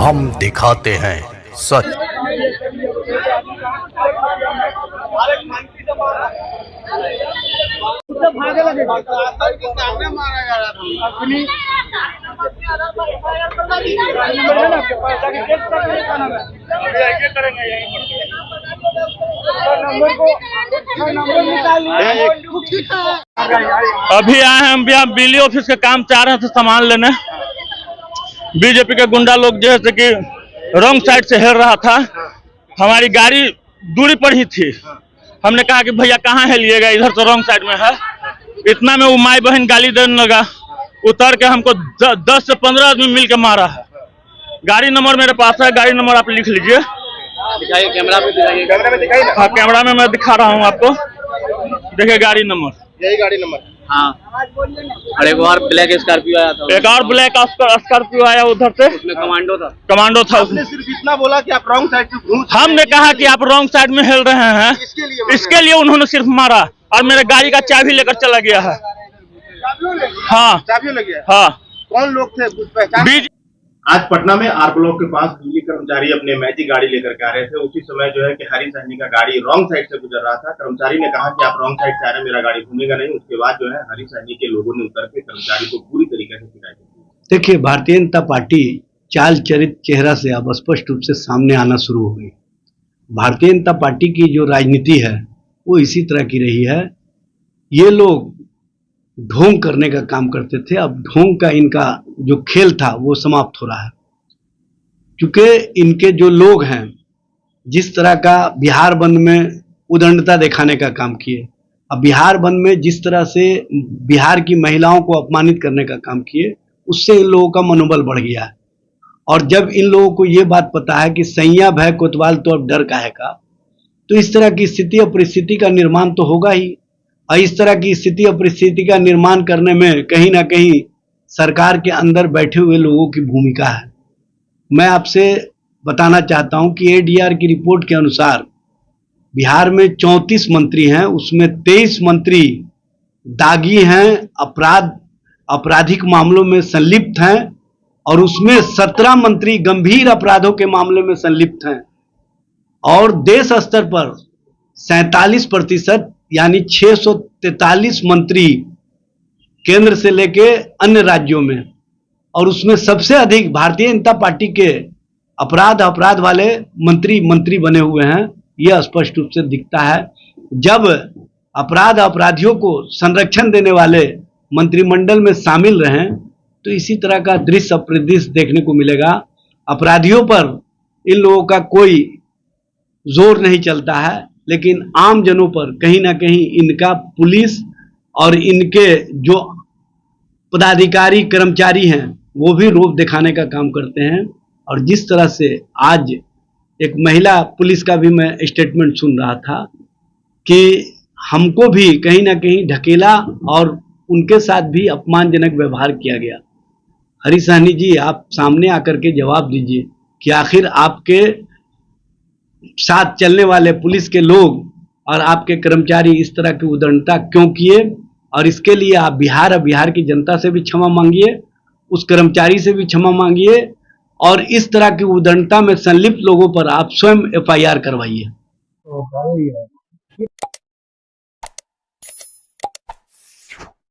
हम दिखाते हैं सच। अभी आए हैं हम यहाँ बिजली ऑफिस का काम चाह रहे थे सामान लेने। बीजेपी के गुंडा लोग जैसे कि रॉन्ग साइड से हेल रहा था, हमारी गाड़ी दूरी पर ही थी। हमने कहा कि भैया कहाँ हेलिएगा, इधर तो रॉन्ग साइड में है। इतना में वो माई बहन गाली देने लगा, उतर के हमको 10 से 15 आदमी मिल के मारा है। गाड़ी नंबर मेरे पास है, गाड़ी नंबर आप लिख लीजिए। दिखाइए, कैमरा में दिखाइए। हाँ, कैमरा में मैं दिखा रहा हूँ आपको, देखिए गाड़ी नंबर, यही गाड़ी नंबर। हाँ, और एक और ब्लैक स्कॉर्पियो आया था। एक और ब्लैक स्कॉर्पियो आया उधर से, उसमें कमांडो था। उसमें सिर्फ इतना बोला कि आप रॉन्ग साइड से घूम। हमने कहा कि आप रॉन्ग साइड में हिल रहे हैं, इसके लिए उन्होंने सिर्फ मारा और मेरे गाड़ी का चाबी लेकर चला गया है। हाँ, चाबी लग गया। हाँ। कौन लोग थे, कुछ पहचान? आज पटना में आर ब्लॉक के पास बिजली कर्मचारी अपने मैजिक गाड़ी लेकर के आ रहे थे। उसी समय जो है कि हरी सहनी का गाड़ी रॉन्ग साइड से गुजर रहा था। कर्मचारी ने कहा कि आप रॉन्ग साइड से आ रहे हैं, मेरा गाड़ी घूमेगा नहीं। उसके बाद जो है हरी सहनी के लोगों ने उतर के कर्मचारी को पूरी तरीके से पिटाई की। देखिए, भारतीय जनता पार्टी चाल चरित चेहरा से अब स्पष्ट रूप से सामने आना शुरू हो गई। भारतीय जनता पार्टी की जो राजनीति है वो इसी तरह की रही है। ये लोग ढोंग करने का काम करते थे, अब ढोंग का इनका जो खेल था वो समाप्त हो रहा है। क्योंकि इनके जो लोग हैं, जिस तरह का बिहार बंद में उदंडता दिखाने का काम किए, अब बिहार बंद में जिस तरह से बिहार की महिलाओं को अपमानित करने का काम किए, उससे इन लोगों का मनोबल बढ़ गया है। और जब इन लोगों को ये बात पता है कि सैया भय कोतवाल तो अब डर काहे का, तो इस तरह की स्थिति और परिस्थिति का निर्माण तो होगा ही। और इस तरह की स्थिति और परिस्थिति का निर्माण करने में कहीं ना कहीं सरकार के अंदर बैठे हुए लोगों की भूमिका है। मैं आपसे बताना चाहता हूं कि एडीआर की रिपोर्ट के अनुसार बिहार में 34 मंत्री हैं, उसमें 23 मंत्री दागी हैं, आपराधिक मामलों में संलिप्त हैं, और उसमें 17 मंत्री गंभीर अपराधों के मामले में संलिप्त हैं। और देश स्तर पर 47% यानी 643 मंत्री केंद्र से लेके अन्य राज्यों में, और उसमें सबसे अधिक भारतीय जनता पार्टी के अपराध वाले मंत्री बने हुए हैं। यह स्पष्ट रूप से दिखता है। जब अपराधियों को संरक्षण देने वाले मंत्रिमंडल में शामिल रहें तो इसी तरह का दृश्य परिदृश्य देखने को मिलेगा। अपराधियों पर इन लोगों का कोई जोर नहीं चलता है, लेकिन आम जनों पर कहीं ना कहीं इनका पुलिस और इनके जो पदाधिकारी कर्मचारी हैं वो भी रोब दिखाने का काम करते हैं। और जिस तरह से आज एक महिला पुलिस का भी मैं स्टेटमेंट सुन रहा था कि हमको भी कहीं ना कहीं ढकेला और उनके साथ भी अपमानजनक व्यवहार किया गया। हरी सहनी जी, आप सामने आकर के जवाब दीजिए कि आखिर आपके साथ चलने वाले पुलिस के लोग और आपके कर्मचारी इस तरह की उदंडता क्यों किए, और इसके लिए आप बिहार की जनता से भी क्षमा मांगिए, उस कर्मचारी से भी क्षमा मांगिए, और इस तरह की उदंडता में संलिप्त लोगों पर आप स्वयं FIR करवाइए।